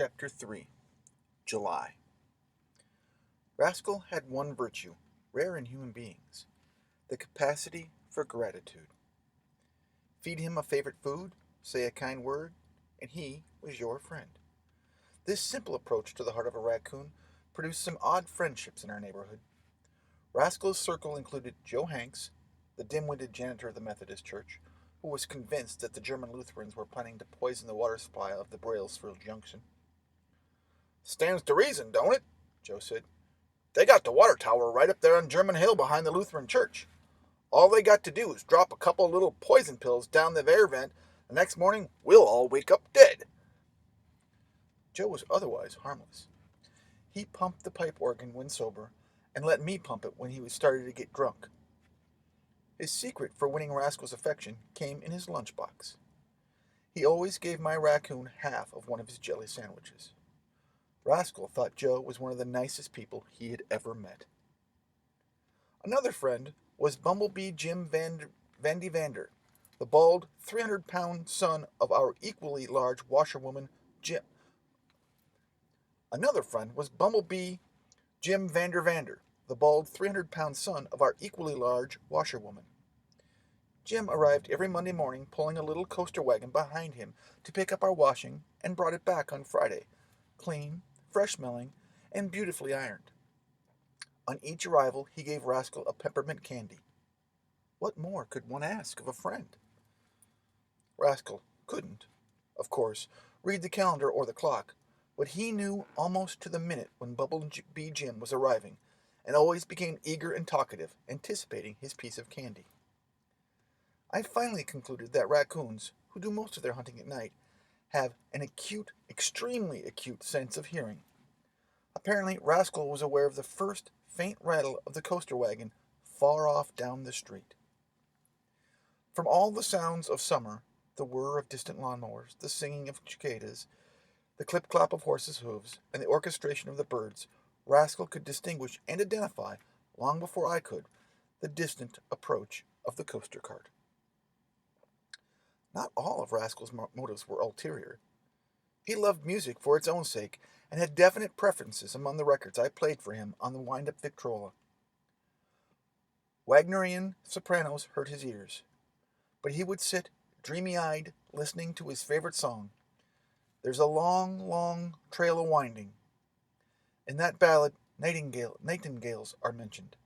Chapter 3 July. Rascal had one virtue, rare in human beings, the capacity for gratitude. Feed him a favorite food, say a kind word, and he was your friend. This simple approach to the heart of a raccoon produced some odd friendships in our neighborhood. Rascal's circle included Joe Hanks, the dim-witted janitor of the Methodist Church, who was convinced that the German Lutherans were planning to poison the water supply of the Brailsford Junction. "Stands to reason, don't it?" Joe said. "They got the water tower right up there on German Hill behind the Lutheran church. All they got to do is drop a couple of little poison pills down the air vent. The next morning, we'll all wake up dead." Joe was otherwise harmless. He pumped the pipe organ when sober, and let me pump it when he was starting to get drunk. His secret for winning Rascal's affection came in his lunchbox. He always gave my raccoon half of one of his jelly sandwiches. Rascal thought Joe was one of the nicest people he had ever met. Another friend was Bumblebee Jim Vandy Vander, the bald, 300-pound son of our equally large washerwoman, Jim. Another friend was Bumblebee Jim Vander, the bald, 300-pound son of our equally large washerwoman. Jim arrived every Monday morning pulling a little coaster wagon behind him to pick up our washing and brought it back on Friday, clean, fresh-smelling, and beautifully ironed. On each arrival, he gave Rascal a peppermint candy. What more could one ask of a friend? Rascal couldn't, of course, read the calendar or the clock, but he knew almost to the minute when Bumblebee Jim was arriving, and always became eager and talkative, anticipating his piece of candy. I finally concluded that raccoons, who do most of their hunting at night, have an acute, extremely acute sense of hearing. Apparently, Rascal was aware of the first faint rattle of the coaster wagon far off down the street. From all the sounds of summer, the whir of distant lawnmowers, the singing of cicadas, the clip-clop of horses' hooves, and the orchestration of the birds, Rascal could distinguish and identify, long before I could, the distant approach of the coaster cart. Not all of Rascal's motives were ulterior. He loved music for its own sake, and had definite preferences among the records I played for him on the wind-up Victrola. Wagnerian sopranos hurt his ears, but he would sit, dreamy-eyed, listening to his favorite song, "There's a long, long trail a-winding." In that ballad, nightingales are mentioned.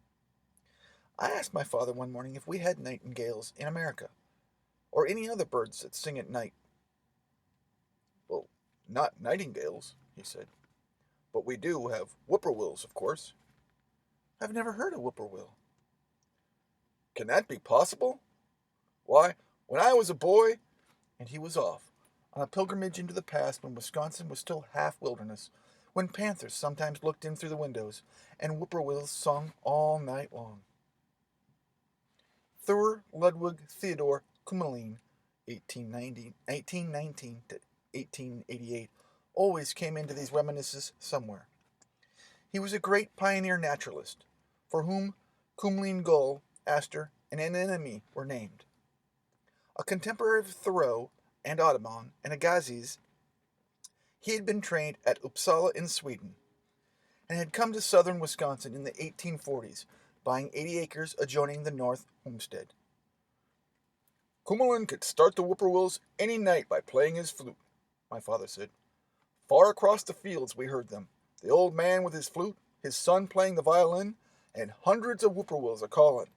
I asked my father one morning if we had nightingales in America, or any other birds that sing at night. "Well, not nightingales," he said, "but we do have whippoorwills, of course." "I've never heard a whippoorwill." "Can that be possible? Why, when I was a boy—" And he was off, on a pilgrimage into the past when Wisconsin was still half wilderness, when panthers sometimes looked in through the windows, and whippoorwills sung all night long. Thur Ludwig Theodor Kummelin, 1819 to 1888, always came into these reminiscences somewhere. He was a great pioneer naturalist, for whom Kummelin gull, aster, and anemone were named. A contemporary of Thoreau and Audubon and Agassiz, he had been trained at Uppsala in Sweden, and had come to southern Wisconsin in the 1840s, buying 80 acres adjoining the North homestead. "Kummelin could start the whippoorwills any night by playing his flute," my father said. "Far across the fields we heard them, the old man with his flute, his son playing the violin, and hundreds of whippoorwills a-calling.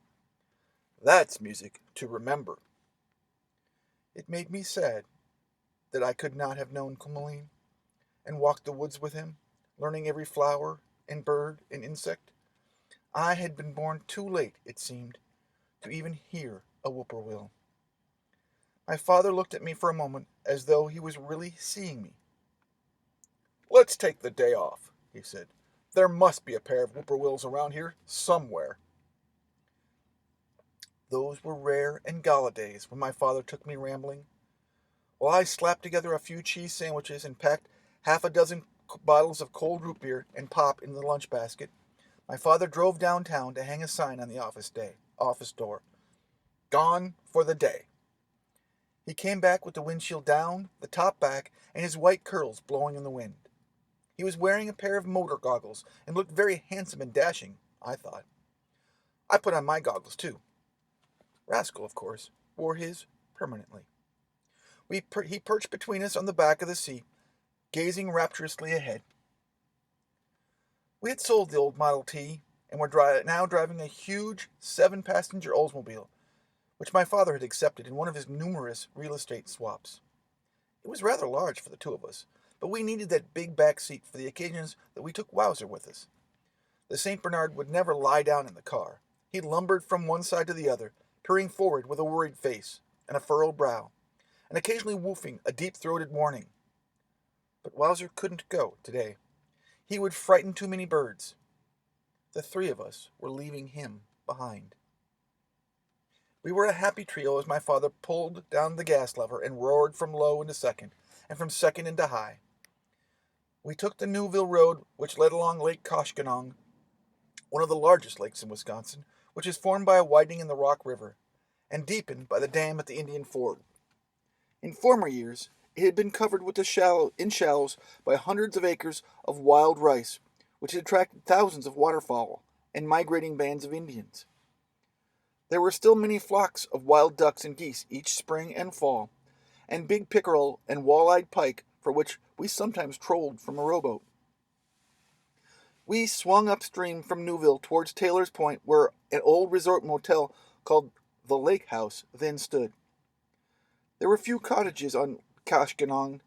That's music to remember." It made me sad that I could not have known Kummelin, and walked the woods with him, learning every flower and bird and insect. I had been born too late, it seemed, to even hear a whippoorwill. My father looked at me for a moment as though he was really seeing me. "Let's take the day off," he said. "There must be a pair of whippoorwills around here somewhere." Those were rare and gala days when my father took me rambling. While I slapped together a few cheese sandwiches and packed half a dozen bottles of cold root beer and pop in the lunch basket, my father drove downtown to hang a sign on the office door. "Gone for the day." He came back with the windshield down, the top back, and his white curls blowing in the wind. He was wearing a pair of motor goggles and looked very handsome and dashing, I thought. I put on my goggles, too. Rascal, of course, wore his permanently. He perched between us on the back of the seat, gazing rapturously ahead. We had sold the old Model T and were now driving a huge 7-passenger Oldsmobile, which my father had accepted in one of his numerous real estate swaps. It was rather large for the two of us, but we needed that big back seat for the occasions that we took Wowzer with us. The St. Bernard would never lie down in the car. He lumbered from one side to the other, peering forward with a worried face and a furrowed brow, and occasionally woofing a deep-throated warning. But Wowzer couldn't go today. He would frighten too many birds. The three of us were leaving him behind. We were a happy trio as my father pulled down the gas lever and roared from low into second, and from second into high. We took the Newville Road, which led along Lake Koshkonong, one of the largest lakes in Wisconsin, which is formed by a widening in the Rock River, and deepened by the dam at the Indian Ford. In former years, it had been covered with shallows by hundreds of acres of wild rice, which had attracted thousands of waterfowl and migrating bands of Indians. There were still many flocks of wild ducks and geese each spring and fall, and big pickerel and wall-eyed pike for which we sometimes trolled from a rowboat. We swung upstream from Newville towards Taylor's Point, where an old resort motel called the Lake House then stood. There were few cottages on Koshkonong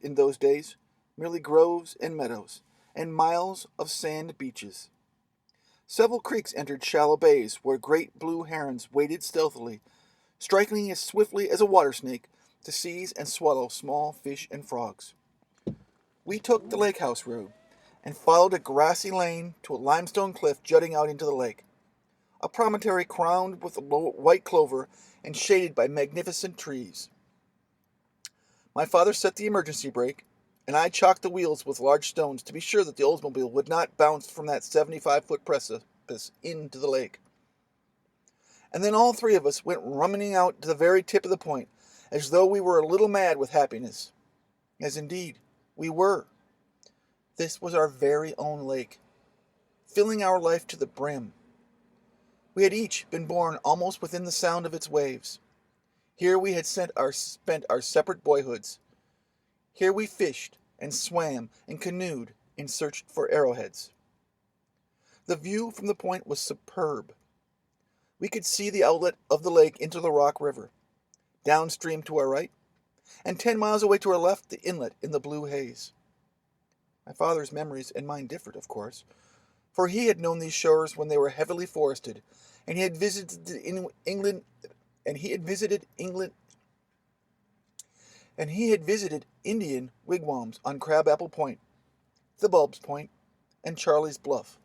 in those days, merely groves and meadows, and miles of sand beaches. Several creeks entered shallow bays where great blue herons waded stealthily, striking as swiftly as a water snake to seize and swallow small fish and frogs. We took the Lake House road and followed a grassy lane to a limestone cliff jutting out into the lake, a promontory crowned with white clover and shaded by magnificent trees. My father set the emergency brake, and I chalked the wheels with large stones to be sure that the Oldsmobile would not bounce from that 75-foot precipice into the lake. And then all three of us went running out to the very tip of the point, as though we were a little mad with happiness. As indeed we were. This was our very own lake, filling our life to the brim. We had each been born almost within the sound of its waves. Here we had spent our separate boyhoods. Here we fished and swam and canoed in search for arrowheads. The view from the point was superb. We could see the outlet of the lake into the Rock River, downstream to our right, and 10 miles away to our left, the inlet in the blue haze. My father's memories and mine differed, of course, for he had known these shores when they were heavily forested, and he had visited England Indian wigwams on Crabapple Point, the Bulbs Point, and Charlie's Bluff.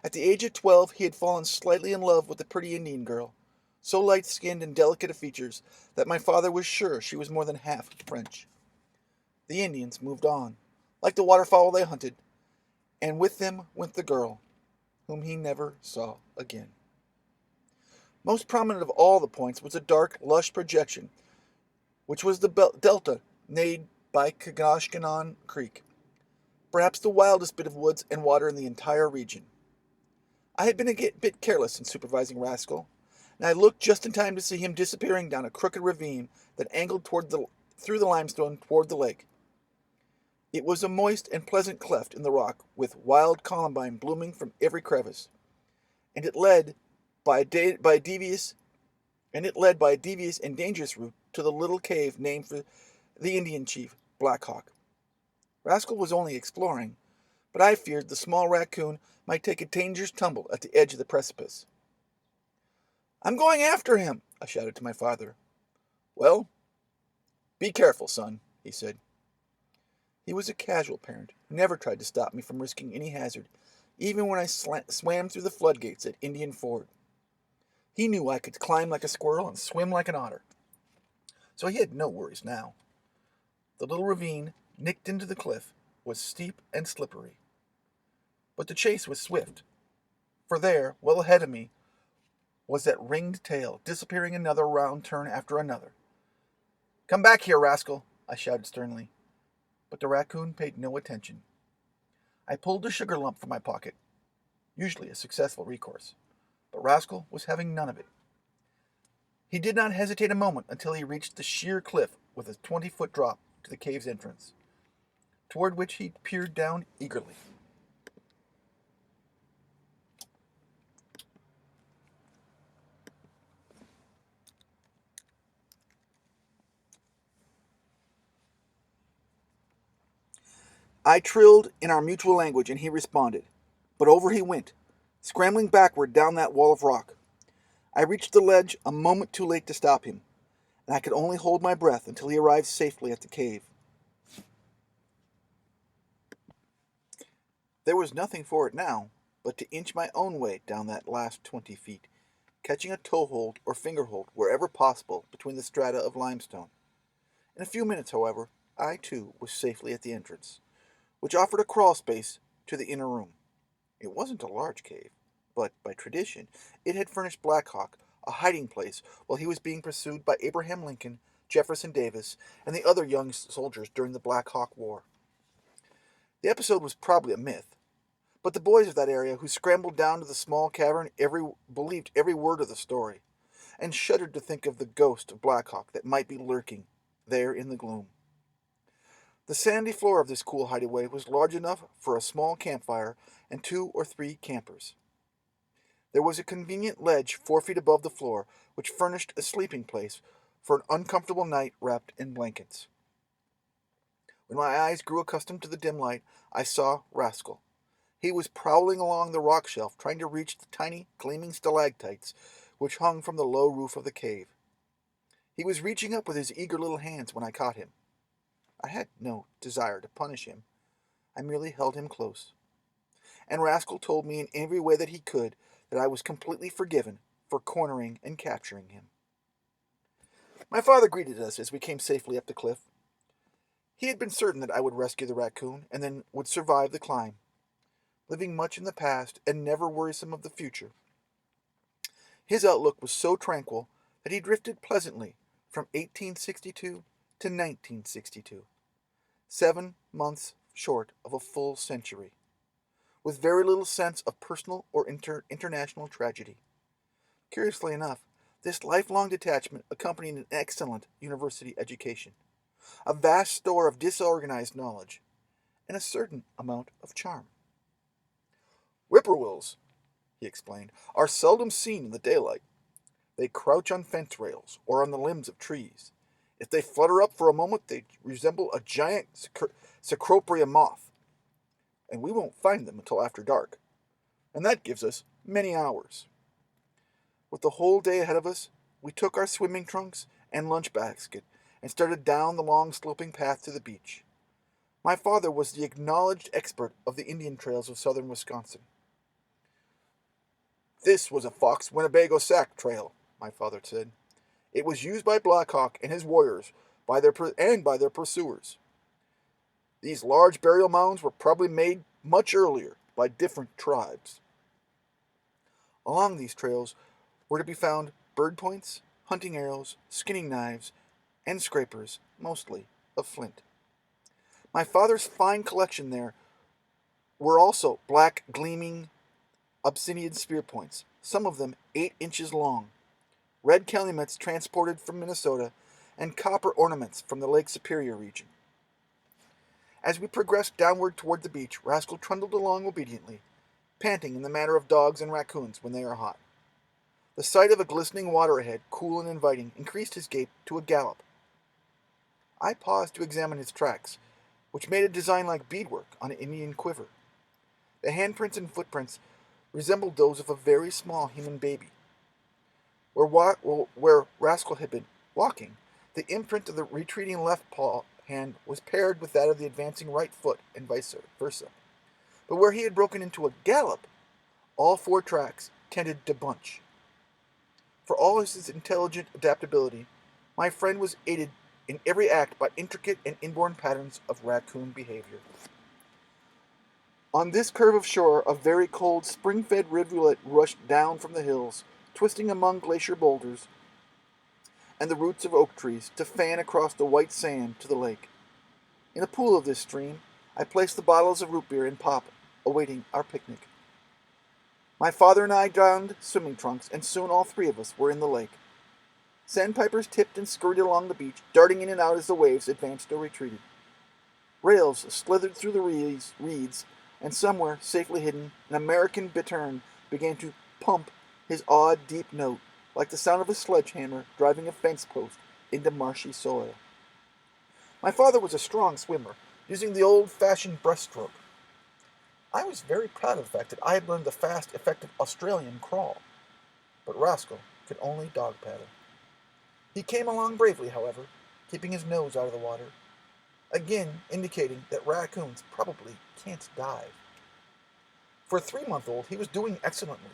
At the age of 12, he had fallen slightly in love with a pretty Indian girl, so light-skinned and delicate of features that my father was sure she was more than half French. The Indians moved on, like the waterfowl they hunted, and with them went the girl, whom he never saw again. Most prominent of all the points was a dark, lush projection, which was the delta made by Koshkonong Creek, perhaps the wildest bit of woods and water in the entire region. I had been a bit careless in supervising Rascal, and I looked just in time to see him disappearing down a crooked ravine that angled through the limestone toward the lake. It was a moist and pleasant cleft in the rock, with wild columbine blooming from every crevice, and it led by a devious and dangerous route to the little cave named for the Indian chief, Black Hawk. Rascal was only exploring, but I feared the small raccoon might take a dangerous tumble at the edge of the precipice. "I'm going after him," I shouted to my father. "Well, be careful, son," he said. He was a casual parent who never tried to stop me from risking any hazard, even when I swam through the floodgates at Indian Ford. He knew I could climb like a squirrel and swim like an otter, so he had no worries now. The little ravine, nicked into the cliff, was steep and slippery. But the chase was swift, for there, well ahead of me, was that ringed tail, disappearing another round turn after another. "Come back here, Rascal," I shouted sternly. but the raccoon paid no attention. I pulled a sugar lump from my pocket, usually a successful recourse, but Rascal was having none of it. He did not hesitate a moment until he reached the sheer cliff with a 20-foot drop to the cave's entrance, toward which he peered down eagerly. I trilled in our mutual language, and he responded, but over he went, scrambling backward down that wall of rock. I reached the ledge a moment too late to stop him, and I could only hold my breath until he arrived safely at the cave. There was nothing for it now but to inch my own way down that last 20 feet, catching a toehold or fingerhold wherever possible between the strata of limestone. In a few minutes, however, I too was safely at the entrance, which offered a crawl space to the inner room. It wasn't a large cave, but by tradition it had furnished Black Hawk a hiding place while he was being pursued by Abraham Lincoln, Jefferson Davis, and the other young soldiers during the Black Hawk War. The episode was probably a myth, but the boys of that area who scrambled down to the small cavern believed every word of the story, and shuddered to think of the ghost of Black Hawk that might be lurking there in the gloom. The sandy floor of this cool hideaway was large enough for a small campfire and 2 or 3 campers. There was a convenient ledge 4 feet above the floor, which furnished a sleeping place for an uncomfortable night wrapped in blankets. When my eyes grew accustomed to the dim light, I saw Rascal. He was prowling along the rock shelf, trying to reach the tiny, gleaming stalactites which hung from the low roof of the cave. He was reaching up with his eager little hands when I caught him. I had no desire to punish him. I merely held him close. And Rascal told me in every way that he could that I was completely forgiven for cornering and capturing him. My father greeted us as we came safely up the cliff. He had been certain that I would rescue the raccoon and then would survive the climb, living much in the past and never worrisome of the future. His outlook was so tranquil that he drifted pleasantly from 1862 to 1962, 7 months short of a full century, with very little sense of personal or international tragedy. Curiously enough, this lifelong detachment accompanied an excellent university education, a vast store of disorganized knowledge, and a certain amount of charm. Whippoorwills, he explained, are seldom seen in the daylight. They crouch on fence rails or on the limbs of trees. If they flutter up for a moment, they resemble a giant Cecropia moth, and we won't find them until after dark, and that gives us many hours. With the whole day ahead of us, we took our swimming trunks and lunch basket and started down the long sloping path to the beach. My father was the acknowledged expert of the Indian trails of southern Wisconsin. This was a Fox Winnebago Sac trail, my father said. It was used by Black Hawk and his warriors by their pursuers. These large burial mounds were probably made much earlier by different tribes. Along these trails were to be found bird points, hunting arrows, skinning knives, and scrapers, mostly of flint. My father's fine collection there were also black, gleaming obsidian spear points, some of them 8 inches long, red calumets transported from Minnesota, and copper ornaments from the Lake Superior region. As we progressed downward toward the beach, Rascal trundled along obediently, panting in the manner of dogs and raccoons when they are hot. The sight of a glistening water ahead, cool and inviting, increased his gait to a gallop. I paused to examine his tracks, which made a design like beadwork on an Indian quiver. The handprints and footprints resembled those of a very small human baby. Where Rascal had been walking, the imprint of the retreating left paw hand was paired with that of the advancing right foot, and vice versa. But where he had broken into a gallop, all 4 tracks tended to bunch. For all his intelligent adaptability, my friend was aided in every act by intricate and inborn patterns of raccoon behavior. On this curve of shore, a very cold, spring-fed rivulet rushed down from the hills, twisting among glacier boulders and the roots of oak trees to fan across the white sand to the lake. In the pool of this stream, I placed the bottles of root beer and pop, awaiting our picnic. My father and I donned swimming trunks, and soon all three of us were in the lake. Sandpipers tipped and scurried along the beach, darting in and out as the waves advanced or retreated. Rails slithered through the reeds, and somewhere, safely hidden, an American bittern began to pump his odd, deep note, like the sound of a sledgehammer driving a fence post into marshy soil. My father was a strong swimmer, using the old-fashioned breaststroke. I was very proud of the fact that I had learned the fast, effective Australian crawl, but Rascal could only dog paddle. He came along bravely, however, keeping his nose out of the water, again indicating that raccoons probably can't dive. For a 3-month-old, he was doing excellently,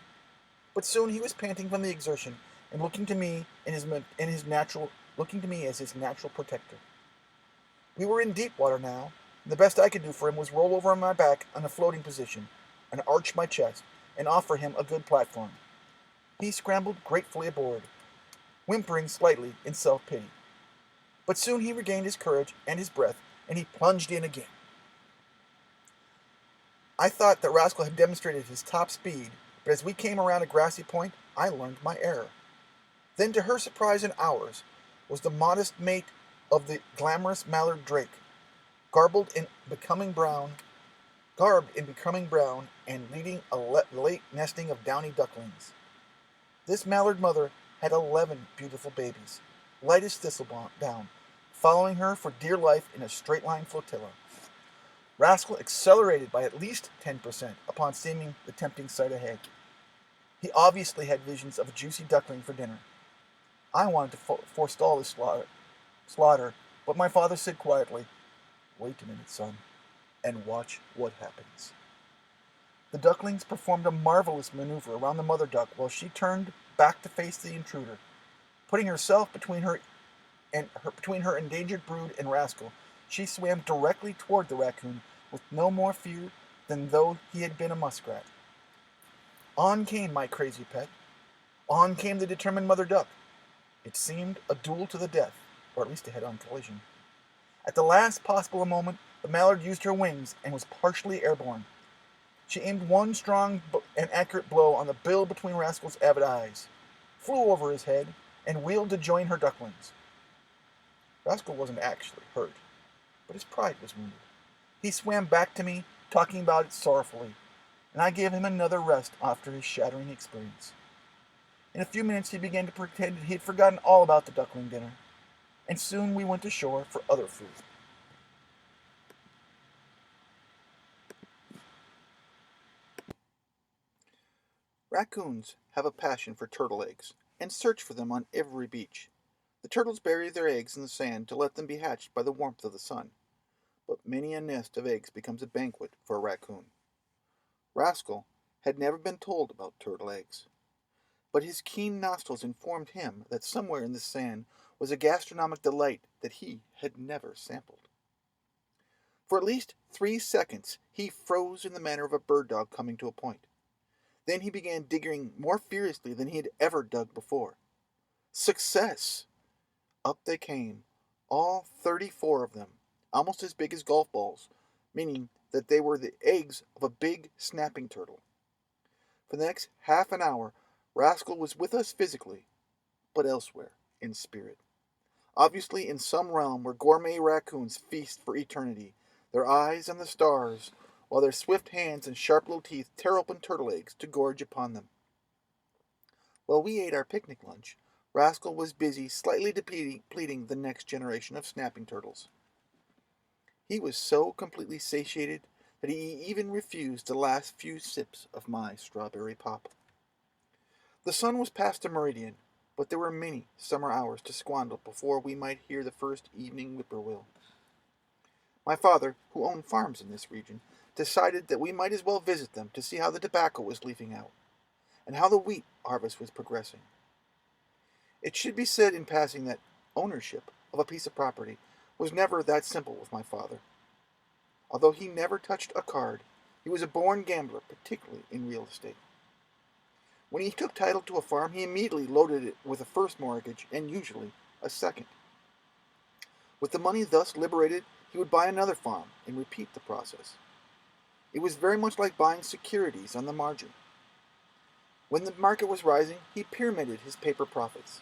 but soon he was panting from the exertion and looking to me as his natural protector. We were in deep water now, and the best I could do for him was roll over on my back on a floating position, and arch my chest, and offer him a good platform. He scrambled gratefully aboard, whimpering slightly in self-pity. But soon he regained his courage and his breath, and he plunged in again. I thought that Rascal had demonstrated his top speed, but as we came around a grassy point, I learned my error. Then, to her surprise and ours, was the modest mate of the glamorous mallard drake, garbed in becoming brown, and leading a late nesting of downy ducklings. This mallard mother had 11 beautiful babies, light as thistledown, following her for dear life in a straight-line flotilla. Rascal accelerated by at least 10% upon seeing the tempting sight ahead. He obviously had visions of a juicy duckling for dinner. I wanted to forestall this slaughter, but my father said quietly, "Wait a minute, son, and watch what happens." The ducklings performed a marvelous maneuver around the mother duck while she turned back to face the intruder. Putting herself between her endangered brood and Rascal, she swam directly toward the raccoon with no more fear than though he had been a muskrat. On came my crazy pet. On came the determined mother duck. It seemed a duel to the death, or at least a head-on collision. At the last possible moment, the mallard used her wings and was partially airborne. She aimed one strong and accurate blow on the bill between Rascal's avid eyes, flew over his head, and wheeled to join her ducklings. Rascal wasn't actually hurt, but his pride was wounded. He swam back to me, talking about it sorrowfully, and I gave him another rest after his shattering experience. In a few minutes he began to pretend that he had forgotten all about the duckling dinner, and soon we went ashore for other food. Raccoons have a passion for turtle eggs, and search for them on every beach. The turtles bury their eggs in the sand to let them be hatched by the warmth of the sun, but many a nest of eggs becomes a banquet for a raccoon. Rascal had never been told about turtle eggs, but his keen nostrils informed him that somewhere in the sand was a gastronomic delight that he had never sampled. For at least 3 seconds he froze in the manner of a bird dog coming to a point. Then he began digging more furiously than he had ever dug before. Success! Up they came, all 34 of them, almost as big as golf balls, meaning that they were the eggs of a big snapping turtle. For the next half an hour, Rascal was with us physically, but elsewhere in spirit. Obviously in some realm where gourmet raccoons feast for eternity, their eyes on the stars, while their swift hands and sharp little teeth tear open turtle eggs to gorge upon them. While we ate our picnic lunch, Rascal was busy slightly depleting the next generation of snapping turtles. He was so completely satiated that he even refused the last few sips of my strawberry pop. The sun was past the meridian, but there were many summer hours to squander before we might hear the first evening whippoorwill. My father, who owned farms in this region, decided that we might as well visit them to see how the tobacco was leafing out, and how the wheat harvest was progressing. It should be said in passing that ownership of a piece of property was never that simple with my father. Although he never touched a card, he was a born gambler, particularly in real estate. When he took title to a farm, he immediately loaded it with a first mortgage and usually a second. With the money thus liberated, he He would buy another farm and repeat the process. It was very much like buying securities on the margin. When the market was rising, he pyramided his paper profits.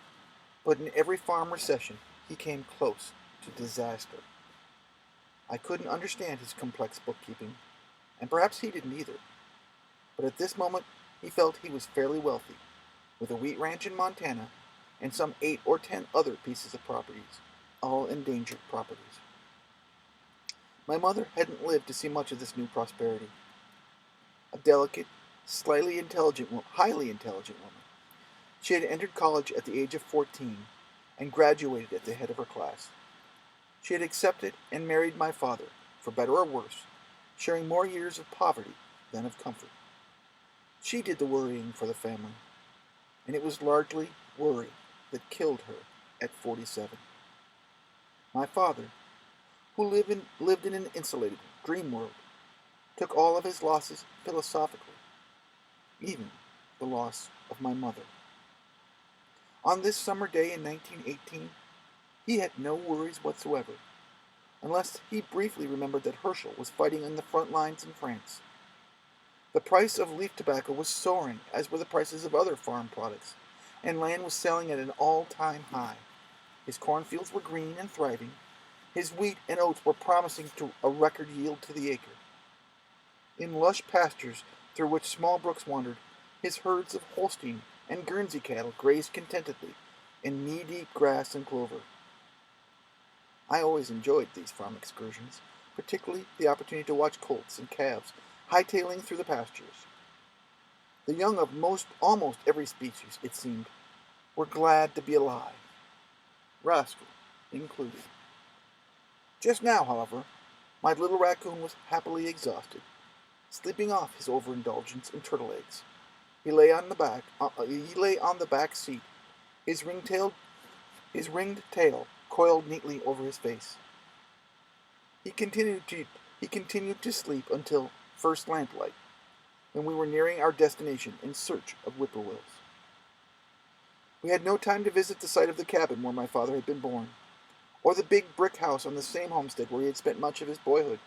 But in every farm recession, he came close to disaster. I couldn't understand his complex bookkeeping, and perhaps he didn't either. But at this moment, he felt he was fairly wealthy, with a wheat ranch in Montana and some 8 or 10 other pieces of properties, all endangered properties. My mother hadn't lived to see much of this new prosperity. A delicate, highly intelligent woman, she had entered college at the age of 14 and graduated at the head of her class. She had accepted and married my father, for better or worse, sharing more years of poverty than of comfort. She did the worrying for the family, and it was largely worry that killed her at 47. My father, who lived in an insulated dream world, took all of his losses philosophically, even the loss of my mother. On this summer day in 1918, he had no worries whatsoever, unless he briefly remembered that Herschel was fighting on the front lines in France. The price of leaf tobacco was soaring, as were the prices of other farm products, and land was selling at an all-time high. His cornfields were green and thriving. His wheat and oats were promising to a record yield to the acre. In lush pastures through which small brooks wandered, his herds of Holstein and Guernsey cattle grazed contentedly in knee-deep grass and clover. I always enjoyed these farm excursions, particularly the opportunity to watch colts and calves hightailing through the pastures. The young of almost every species, it seemed, were glad to be alive, Rascal included. Just now, however, my little raccoon was happily exhausted, sleeping off his overindulgence in turtle eggs. He lay on the back seat, his ringed tail coiled neatly over his face. He continued to sleep until first lamplight, when we were nearing our destination in search of whippoorwills. We had no time to visit the site of the cabin where my father had been born, or the big brick house on the same homestead where he had spent much of his boyhood.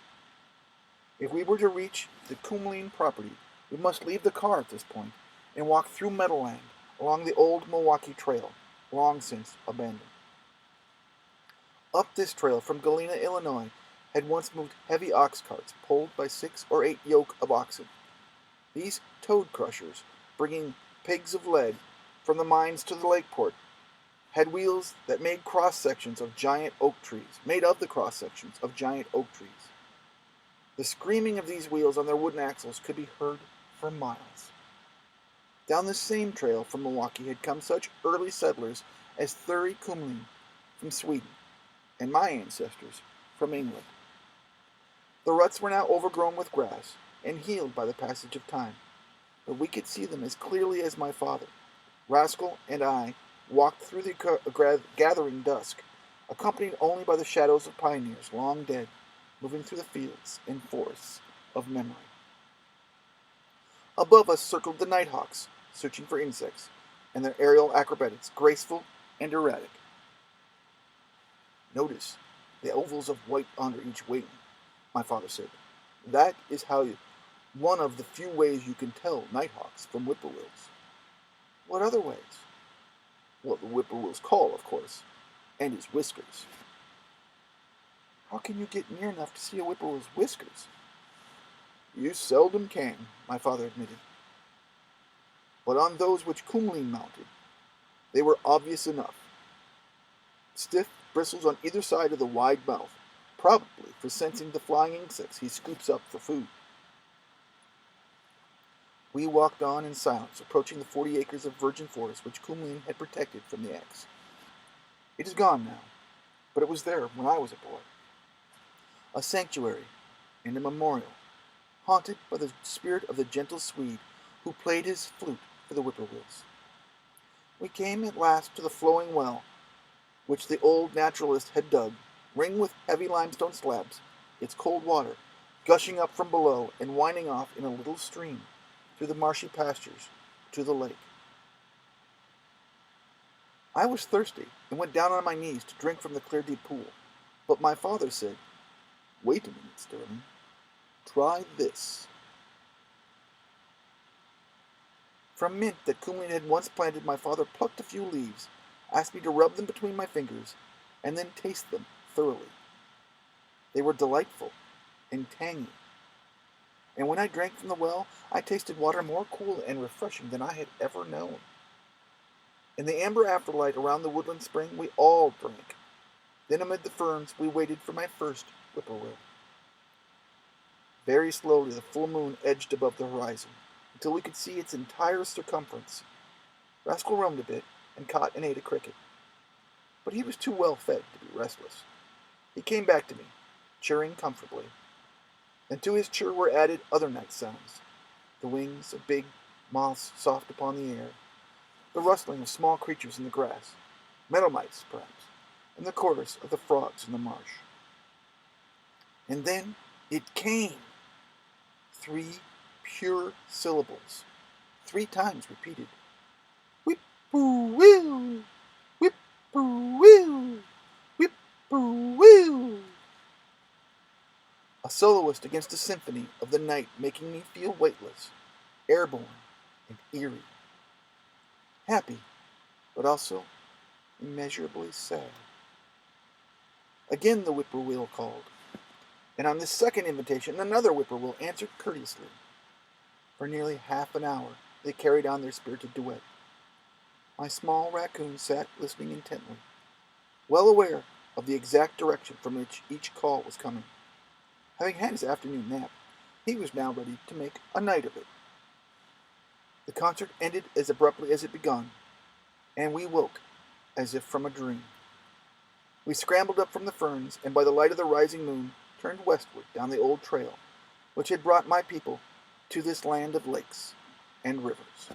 If we were to reach the Kumleen property, we must leave the car at this point and walk through meadowland along the old Milwaukee Trail, long since abandoned. Up this trail from Galena, Illinois, had once moved heavy ox carts pulled by 6 or 8 yoke of oxen. These toad crushers, bringing pigs of lead from the mines to the lake port, had wheels that made of the cross-sections of giant oak trees. The screaming of these wheels on their wooden axles could be heard for miles. Down this same trail from Milwaukee had come such early settlers as Thurry Kumleen from Sweden, and my ancestors from England. The ruts were now overgrown with grass and healed by the passage of time, but we could see them as clearly as my father, Rascal, and I walked through the gathering dusk, accompanied only by the shadows of pioneers long dead, moving through the fields and forests of memory. Above us circled the nighthawks, searching for insects, and their aerial acrobatics, graceful and erratic. Notice the ovals of white under each wing, my father said. That is one of the few ways you can tell nighthawks from whippoorwills. What other ways? Well, the whippoorwill's call, of course, and his whiskers. How can you get near enough to see a whippoorwill's whiskers? You seldom can, my father admitted. But on those which Kumleen mounted, they were obvious enough. Stiff bristles on either side of the wide mouth, probably for sensing the flying insects he scoops up for food. We walked on in silence, approaching the 40 acres of virgin forest which Kumleen had protected from the axe. It is gone now, but it was there when I was a boy. A sanctuary and a memorial, haunted by the spirit of the gentle Swede who played his flute for the whippoorwills. We came at last to the flowing well, which the old naturalist had dug, ringed with heavy limestone slabs, its cold water gushing up from below and winding off in a little stream through the marshy pastures to the lake. I was thirsty and went down on my knees to drink from the clear deep pool, but my father said, Wait a minute, Sterling. Try this. From mint that Kumlin had once planted, my father plucked a few leaves, asked me to rub them between my fingers, and then taste them thoroughly. They were delightful and tangy, and when I drank from the well, I tasted water more cool and refreshing than I had ever known. In the amber afterlight around the woodland spring, we all drank. Then amid the ferns, we waited for my first whippoorwill. Very slowly, the full moon edged above the horizon, until we could see its entire circumference. Rascal roamed a bit and caught and ate a cricket, but he was too well fed to be restless. He came back to me, chirring comfortably, and to his chirr were added other night sounds: the wings of big moths soft upon the air, the rustling of small creatures in the grass, meadow mice, perhaps, and the chorus of the frogs in the marsh. And then it came! 3 pure syllables, 3 times repeated. Whip-poo-will! Whip-poo-will! Whip-poo-will! A soloist against a symphony of the night, making me feel weightless, airborne, and eerie. Happy, but also immeasurably sad. Again the whippoorwill called, and on this second invitation another whippoorwill answered courteously. For nearly half an hour they carried on their spirited duet. My small raccoon sat listening intently, well aware of the exact direction from which each call was coming. Having had his afternoon nap, he was now ready to make a night of it. The concert ended as abruptly as it begun, and we woke as if from a dream. We scrambled up from the ferns, and by the light of the rising moon turned westward down the old trail which had brought my people to this land of lakes and rivers.